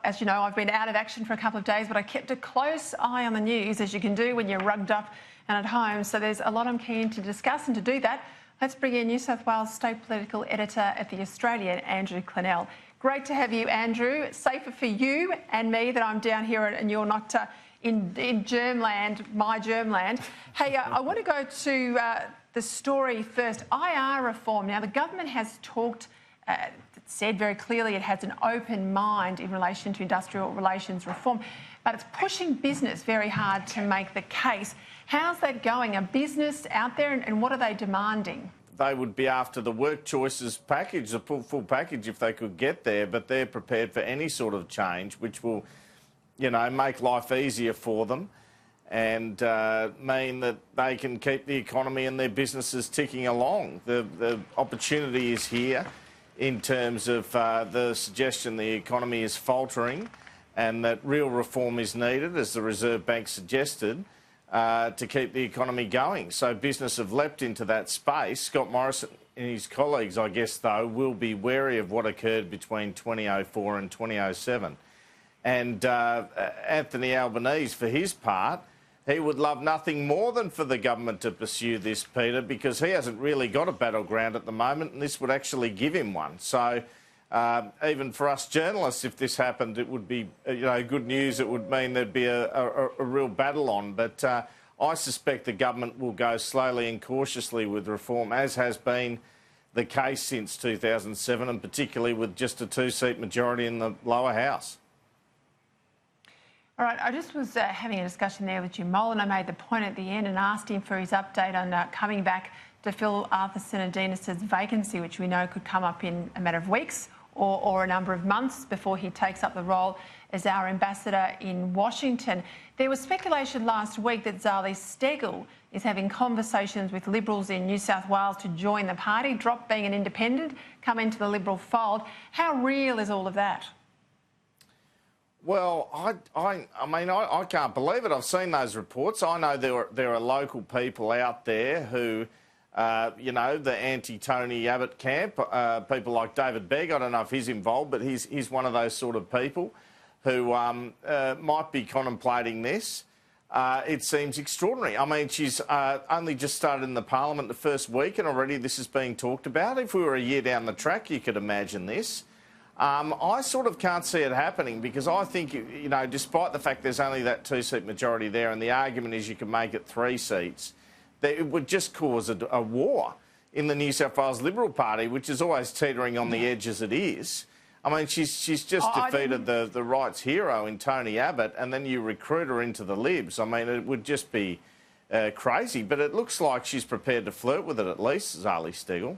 as you know, I've been out of action for a couple of days, but I kept a close eye on the news, as you can do when you're rugged up and at home. So there's a lot I'm keen to discuss, and to do that, let's bring in New South Wales State Political Editor at The Australian, Andrew Clennell. Great to have you, Andrew. It's safer for you and me that I'm down here and you're not in germland, my germland. Hey, I want to go to the story first. IR reform. Now, the government has talked, said very clearly it has an open mind in relation to industrial relations reform, but it's pushing business very hard to make the case. How's that going? Are business out there, and what are they demanding? They would be after the work choices package, the full package, if they could get there, but they're prepared for any sort of change which will, you know, make life easier for them and mean that they can keep the economy and their businesses ticking along. The opportunity is here in terms of the suggestion the economy is faltering and that real reform is needed, as the Reserve Bank suggested, to keep the economy going. So business have leapt into that space. Scott Morrison and his colleagues, I guess, though, will be wary of what occurred between 2004 and 2007. And Anthony Albanese, for his part, he would love nothing more than for the government to pursue this, Peter, because he hasn't really got a battleground at the moment, and this would actually give him one. So even for us journalists, if this happened, it would be, you know, good news. It would mean there'd be a real battle on. But I suspect the government will go slowly and cautiously with reform, as has been the case since 2007, and particularly with just a two-seat majority in the lower house. All right, I just was having a discussion there with Jim Molan. I made the point at the end and asked him for his update on coming back to fill Arthur Sinodinos's vacancy, which we know could come up in a matter of weeks or a number of months before he takes up the role as our ambassador in Washington. There was speculation last week that Daryl Stigall is having conversations with Liberals in New South Wales to join the party, drop being an independent, come into the Liberal fold. How real is all of that? Well, I mean, I can't believe it. I've seen those reports. I know there are local people out there who, you know, the anti-Tony Abbott camp, people like David Begg. I don't know if he's involved, but he's one of those sort of people who might be contemplating this. It seems extraordinary. I mean, she's only just started in the Parliament the first week, and already this is being talked about. If we were a year down the track, you could imagine this. I sort of can't see it happening because I think, you know, despite the fact there's only that two-seat majority there, and the argument is you can make it 3 seats, that it would just cause a war in the New South Wales Liberal Party, which is always teetering on the edge as it is. I mean, she's just defeated the rights hero in Tony Abbott, and then you recruit her into the Libs. I mean, it would just be crazy. But it looks like she's prepared to flirt with it, at least, Daryl Stigall.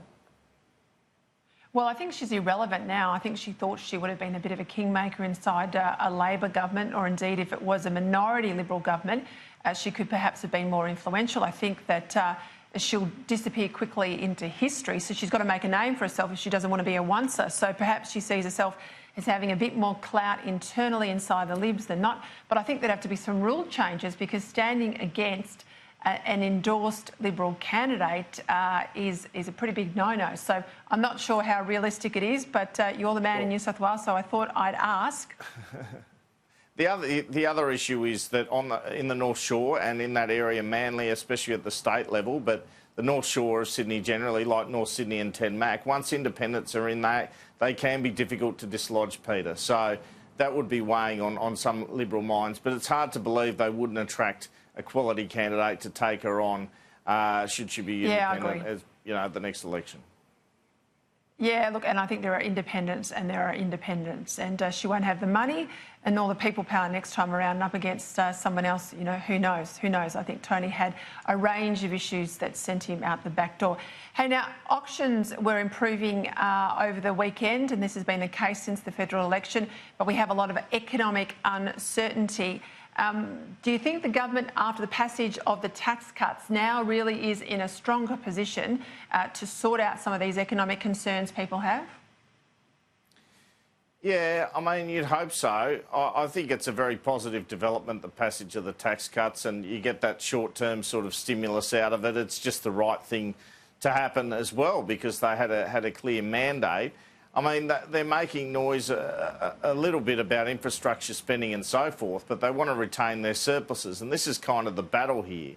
Well, I think she's irrelevant now. I think she thought she would have been a bit of a kingmaker inside a Labor government, or indeed if it was a minority Liberal government, she could perhaps have been more influential. I think that she'll disappear quickly into history, so she's got to make a name for herself if she doesn't want to be a oncer. So perhaps she sees herself as having a bit more clout internally inside the Libs than not. But I think there'd have to be some rule changes, because standing against an endorsed Liberal candidate is a pretty big no-no. So I'm not sure how realistic it is, but you're the man in New South Wales, so I thought I'd ask. The other issue is that in the North Shore and in that area, Manly, especially at the state level, but the North Shore of Sydney generally, like North Sydney and 10 Mac, once independents are in there, they can be difficult to dislodge, Peter. So that would be weighing on some Liberal minds, but it's hard to believe they wouldn't attract a quality candidate to take her on should she be independent, as you know, at the next election. Yeah, look, and I think there are independents and there are independents, and she won't have the money and all the people power next time around, and up against someone else. You know, who knows? Who knows? I think Tony had a range of issues that sent him out the back door. Hey, now, auctions were improving over the weekend, and this has been the case since the federal election, but we have a lot of economic uncertainty. Do you think the government, after the passage of the tax cuts, now really is in a stronger position to sort out some of these economic concerns people have? Yeah, I mean, you'd hope so. I think it's a very positive development, the passage of the tax cuts, and you get that short-term sort of stimulus out of it. It's just the right thing to happen as well, because they had a clear mandate. I mean, they're making noise a little bit about infrastructure spending and so forth, but they want to retain their surpluses. And this is kind of the battle here.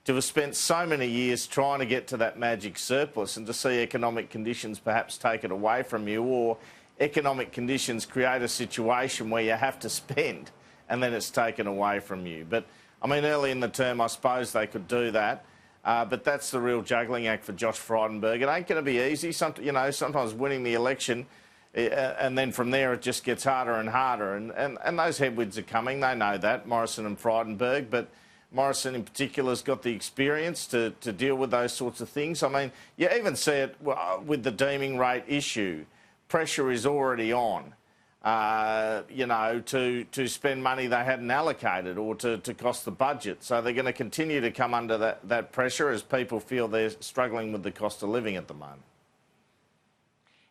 To have spent so many years trying to get to that magic surplus and to see economic conditions perhaps take it away from you, or economic conditions create a situation where you have to spend and then it's taken away from you. But, I mean, early in the term, I suppose they could do that. But that's the real juggling act for Josh Frydenberg. It ain't going to be easy. Sometimes winning the election, and then from there it just gets harder and harder. And those headwinds are coming. They know that, Morrison and Frydenberg. But Morrison in particular has got the experience to deal with those sorts of things. I mean, you even see it with the deeming rate issue. Pressure is already on. To spend money they hadn't allocated or to cost the budget. So they're going to continue to come under that pressure as people feel they're struggling with the cost of living at the moment.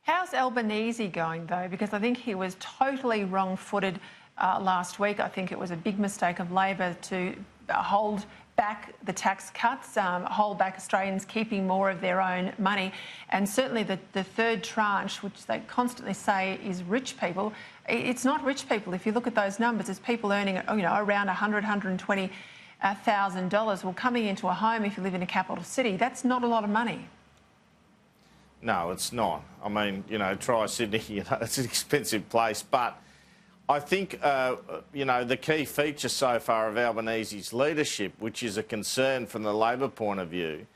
How's Albanese going, though? Because I think he was totally wrong-footed last week. I think it was a big mistake of Labor to hold back the tax cuts, hold back Australians keeping more of their own money. And certainly the third tranche, which they constantly say is rich people, it's not rich people. If you look at those numbers, it's people earning, around $100,000, $120,000. Well, coming into a home, if you live in a capital city, that's not a lot of money. No, it's not. I mean, try Sydney, it's an expensive place. But I think, the key feature so far of Albanese's leadership, which is a concern from the Labor point of view,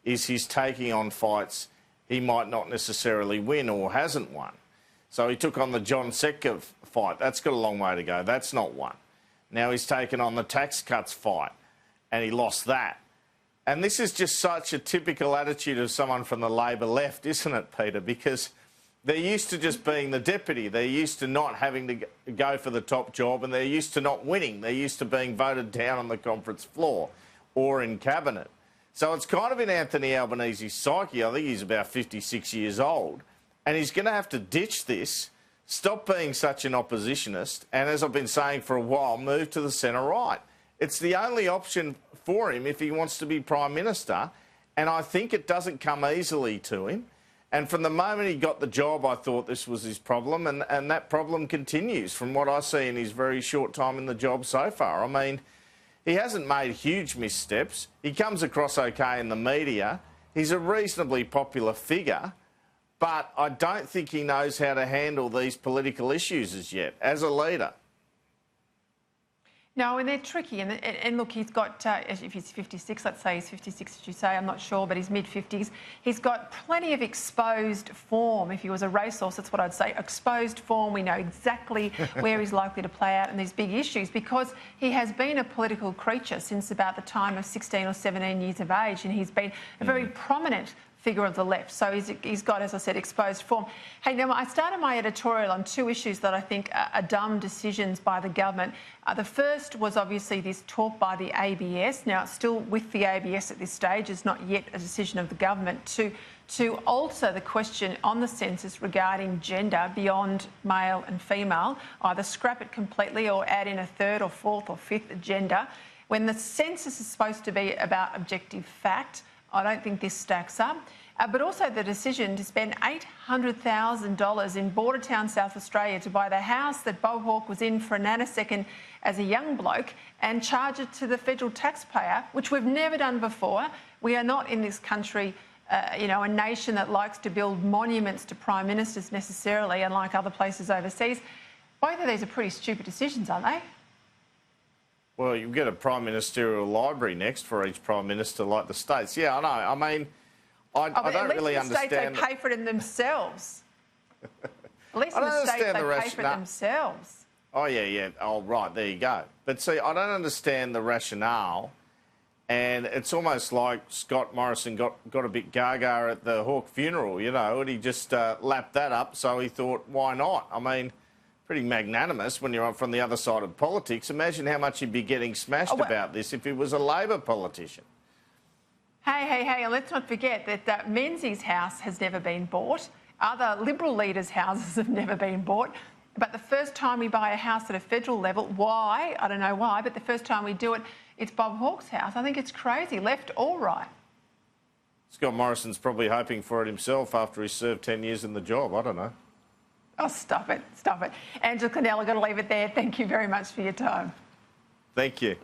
is he's taking on fights he might not necessarily win or hasn't won. So he took on the John Setka fight. That's got a long way to go. That's not won. Now he's taken on the tax cuts fight, and he lost that. And this is just such a typical attitude of someone from the Labor left, isn't it, Peter? Because they're used to just being the deputy. They're used to not having to go for the top job, and they're used to not winning. They're used to being voted down on the conference floor or in cabinet. So it's kind of in Anthony Albanese's psyche. I think he's about 56 years old, and he's going to have to ditch this, stop being such an oppositionist, and as I've been saying for a while, move to the centre-right. It's the only option for him if he wants to be Prime Minister, and I think it doesn't come easily to him. And from the moment he got the job, I thought this was his problem, and that problem continues from what I see in his very short time in the job so far. I mean, he hasn't made huge missteps. He comes across okay in the media. He's a reasonably popular figure, but I don't think he knows how to handle these political issues as yet, as a leader. No, and they're tricky. And look, he's got, if he's 56, let's say he's 56, as you say, I'm not sure, but he's mid-50s. He's got plenty of exposed form. If he was a racehorse, that's what I'd say. Exposed form. We know exactly where he's likely to play out in these big issues because he has been a political creature since about the time of 16 or 17 years of age, and he's been a very prominent figure of the left. So he's got, as I said, exposed form. Hey, now I started my editorial on two issues that I think are dumb decisions by the government. The first was obviously this talk by the ABS. Now, it's still with the ABS at this stage. It's not yet a decision of the government to alter the question on the census regarding gender beyond male and female, either scrap it completely or add in a third or fourth or fifth gender. When the census is supposed to be about objective fact, I don't think this stacks up. But also the decision to spend $800,000 in Bordertown, South Australia to buy the house that Bob Hawke was in for a nanosecond as a young bloke and charge it to the federal taxpayer, which we've never done before. We are not in this country, a nation that likes to build monuments to prime ministers necessarily, unlike other places overseas. Both of these are pretty stupid decisions, aren't they? Well, you get a prime ministerial library next for each prime minister, like the states. Yeah, I know. I mean, I don't really understand. At least the states, they pay for it themselves. At least in the states, they pay for it themselves. Oh, yeah. Oh, right, there you go. But see, I don't understand the rationale, and it's almost like Scott Morrison got a bit gaga at the Hawke funeral, and he just lapped that up, so he thought, why not? I mean, pretty magnanimous when you're from the other side of politics. Imagine how much he'd be getting smashed about this if he was a Labor politician. Hey, and let's not forget that Menzies' house has never been bought. Other Liberal leaders' houses have never been bought. But the first time we buy a house at a federal level, why? I don't know why, but the first time we do it, it's Bob Hawke's house. I think it's crazy, left or right. Scott Morrison's probably hoping for it himself after he served 10 years in the job. I don't know. Oh, stop it, stop it. Angela, Clennell, I've got to leave it there. Thank you very much for your time. Thank you.